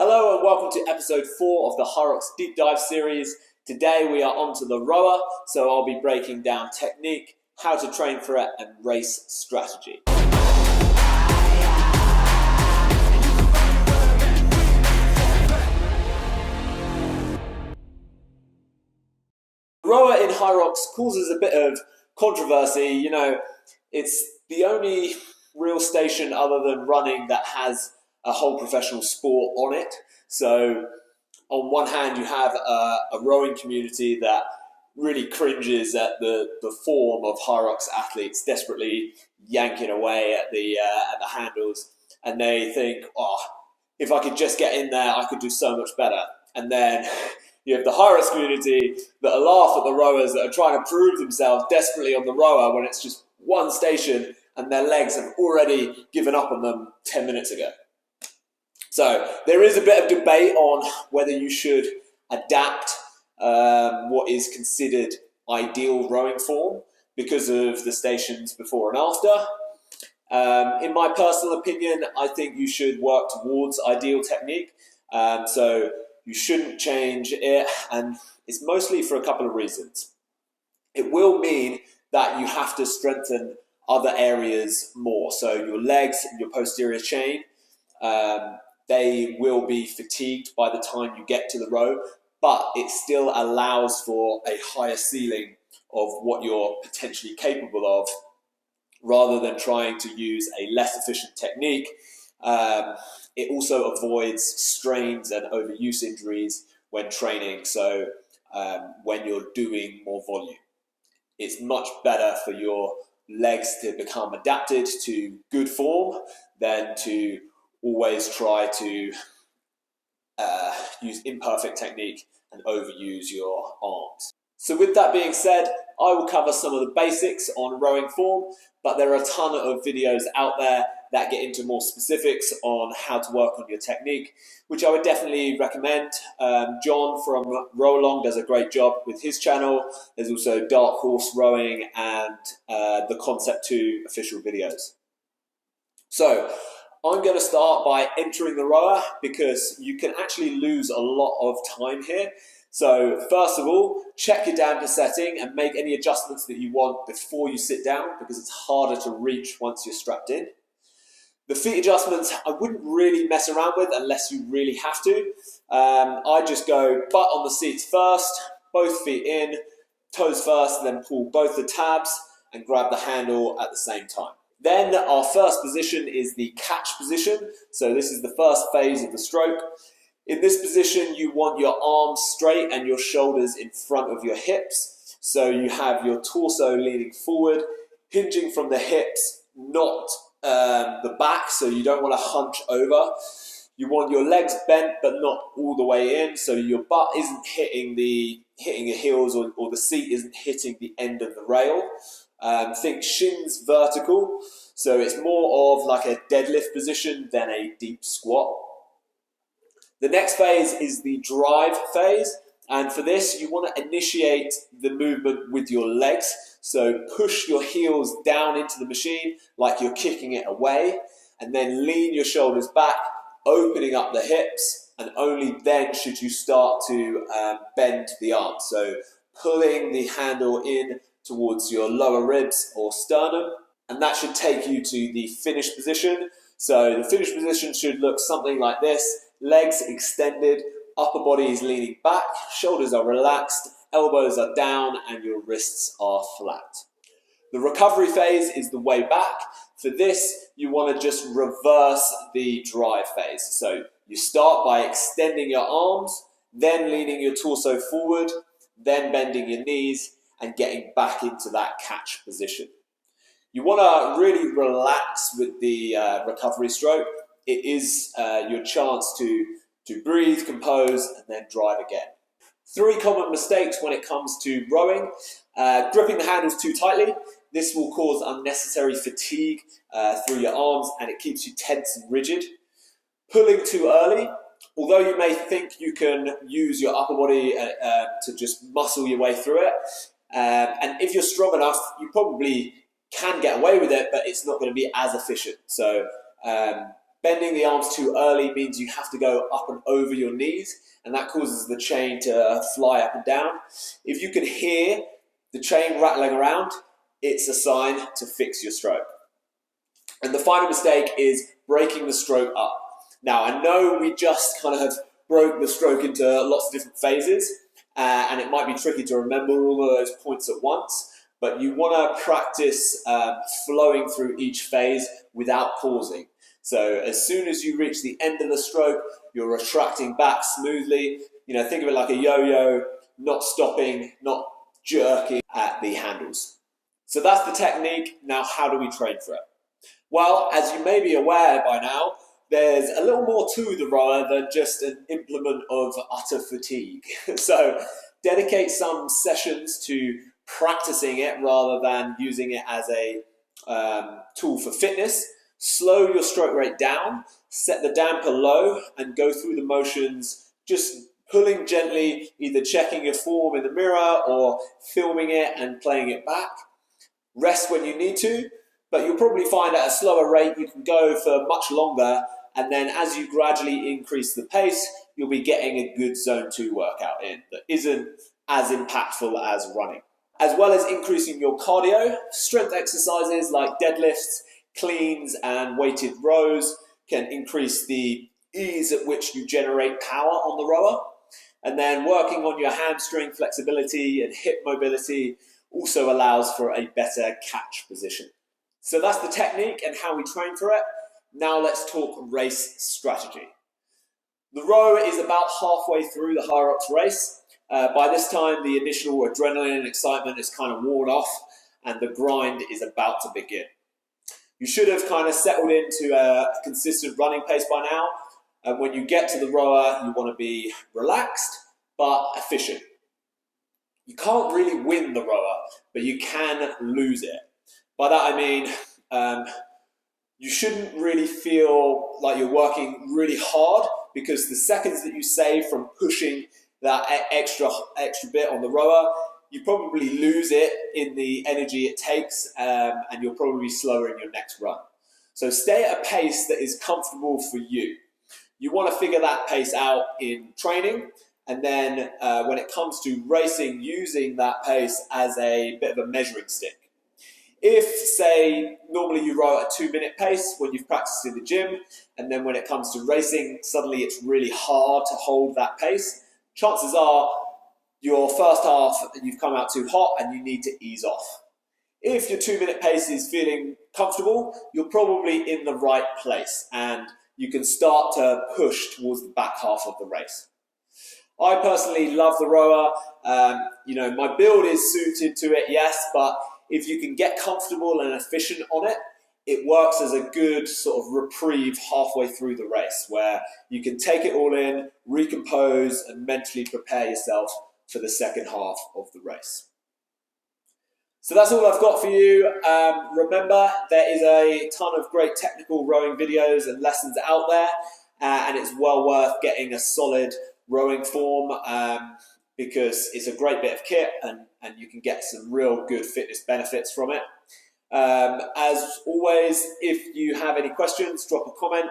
Hello and welcome to episode 4 of the Hyrox Deep Dive series. Today we are onto the rower, so I'll be breaking down technique, how to train for it, and race strategy. Rower in Hyrox causes a bit of controversy. You know, it's the only real station other than running that has a whole professional sport on it. So on one hand, you have a rowing community that really cringes at the form of Hyrox athletes desperately yanking away at the handles, and they think, oh, if I could just get in there, I could do so much better. And then you have the Hyrox community that laugh at the rowers that are trying to prove themselves desperately on the rower when it's just one station and their legs have already given up on them 10 minutes ago. So there is a bit of debate on whether you should adapt what is considered ideal rowing form because of the stations before and after. In my personal opinion, I think you should work towards ideal technique. So you shouldn't change it, and it's mostly for a couple of reasons. It will mean that you have to strengthen other areas more. So your legs and your posterior chain, they will be fatigued by the time you get to the row, but it still allows for a higher ceiling of what you're potentially capable of, rather than trying to use a less efficient technique. It also avoids strains and overuse injuries when training, so when you're doing more volume. It's much better for your legs to become adapted to good form than to always try to use imperfect technique and overuse your arms. So with that being said, I will cover some of the basics on rowing form, but there are a ton of videos out there that get into more specifics on how to work on your technique, which I would definitely recommend. John from Row Along does a great job with his channel. There's also Dark Horse Rowing and the Concept 2 official videos. So I'm going to start by entering the rower because you can actually lose a lot of time here. So first of all, check your damper setting and make any adjustments that you want before you sit down, because it's harder to reach once you're strapped in. The feet adjustments, I wouldn't really mess around with unless you really have to. I just go butt on the seats first, both feet in, toes first, and then pull both the tabs and grab the handle at the same time. Then our first position is the catch position. So this is the first phase of the stroke. In this position, you want your arms straight and your shoulders in front of your hips. So you have your torso leaning forward, hinging from the hips, not the back, so you don't want to hunch over. You want your legs bent but not all the way in, so your butt isn't hitting your heels, or the seat isn't hitting the end of the rail. Think shins vertical, so it's more of like a deadlift position than a deep squat. The next phase is the drive phase, and for this you want to initiate the movement with your legs. So push your heels down into the machine like you're kicking it away, and then lean your shoulders back, opening up the hips, and only then should you start to bend the arms. So pulling the handle in towards your lower ribs or sternum, and that should take you to the finish position. So the finish position should look something like this: legs extended, upper body is leaning back, shoulders are relaxed, elbows are down, and your wrists are flat. The recovery phase is the way back. For this, you want to just reverse the drive phase. So you start by extending your arms, then leaning your torso forward, then bending your knees, and getting back into that catch position. You want to really relax with the recovery stroke. It is your chance to breathe, compose, and then drive again. 3 common mistakes when it comes to rowing: gripping the handles too tightly. This will cause unnecessary fatigue through your arms, and it keeps you tense and rigid. Pulling too early. Although you may think you can use your upper body to just muscle your way through it, and if you're strong enough, you probably can get away with it, but it's not going to be as efficient. So Bending the arms too early means you have to go up and over your knees, and that causes the chain to fly up and down. If you can hear the chain rattling around, it's a sign to fix your stroke. And the final mistake is breaking the stroke up. Now, I know we just kind of broke the stroke into lots of different phases, and it might be tricky to remember all of those points at once, but you want to practice flowing through each phase without pausing. So as soon as you reach the end of the stroke, you're retracting back smoothly. Think of it like a yo-yo, not stopping, not jerking at the handles. So that's the technique. Now, how do we train for it? Well, as you may be aware by now, there's a little more to the rower than just an implement of utter fatigue. So dedicate some sessions to practicing it rather than using it as a tool for fitness. Slow your stroke rate down, set the damper low, and go through the motions, just pulling gently, either checking your form in the mirror or filming it and playing it back. Rest when you need to, but you'll probably find at a slower rate you can go for much longer, and then as you gradually increase the pace, you'll be getting a good zone 2 workout in that isn't as impactful as running. As well as increasing your cardio, strength exercises like deadlifts, cleans, and weighted rows can increase the ease at which you generate power on the rower. And then working on your hamstring flexibility and hip mobility also allows for a better catch position. So that's the technique and how we train for it. Now let's talk race strategy. The rower is about halfway through the Hyrox race. By this time, the initial adrenaline and excitement is kind of worn off and the grind is about to begin. You should have kind of settled into a consistent running pace by now. And when you get to the rower, you want to be relaxed but efficient. You can't really win the rower, but you can lose it. By that I mean, you shouldn't really feel like you're working really hard, because the seconds that you save from pushing that extra bit on the rower, you probably lose it in the energy it takes, and you'll probably be slower in your next run. So stay at a pace that is comfortable for you. You want to figure that pace out in training, and then when it comes to racing, using that pace as a bit of a measuring stick. If, say, normally you row at a 2-minute pace when you've practiced in the gym, and then when it comes to racing, suddenly it's really hard to hold that pace, chances are your first half you've come out too hot and you need to ease off. If your 2-minute pace is feeling comfortable, you're probably in the right place and you can start to push towards the back half of the race. I personally love the rower. My build is suited to it, yes, but if you can get comfortable and efficient on it, it works as a good sort of reprieve halfway through the race where you can take it all in, recompose, and mentally prepare yourself for the second half of the race. So that's all I've got for you. Remember, there is a ton of great technical rowing videos and lessons out there, and it's well worth getting a solid rowing form because it's a great bit of kit and you can get some real good fitness benefits from it. As always, if you have any questions, drop a comment.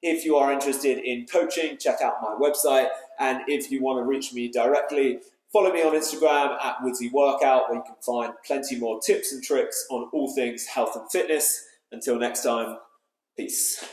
If you are interested in coaching, check out my website. And if you want to reach me directly, follow me on Instagram at WoodseyWorkout, where you can find plenty more tips and tricks on all things health and fitness. Until next time, peace.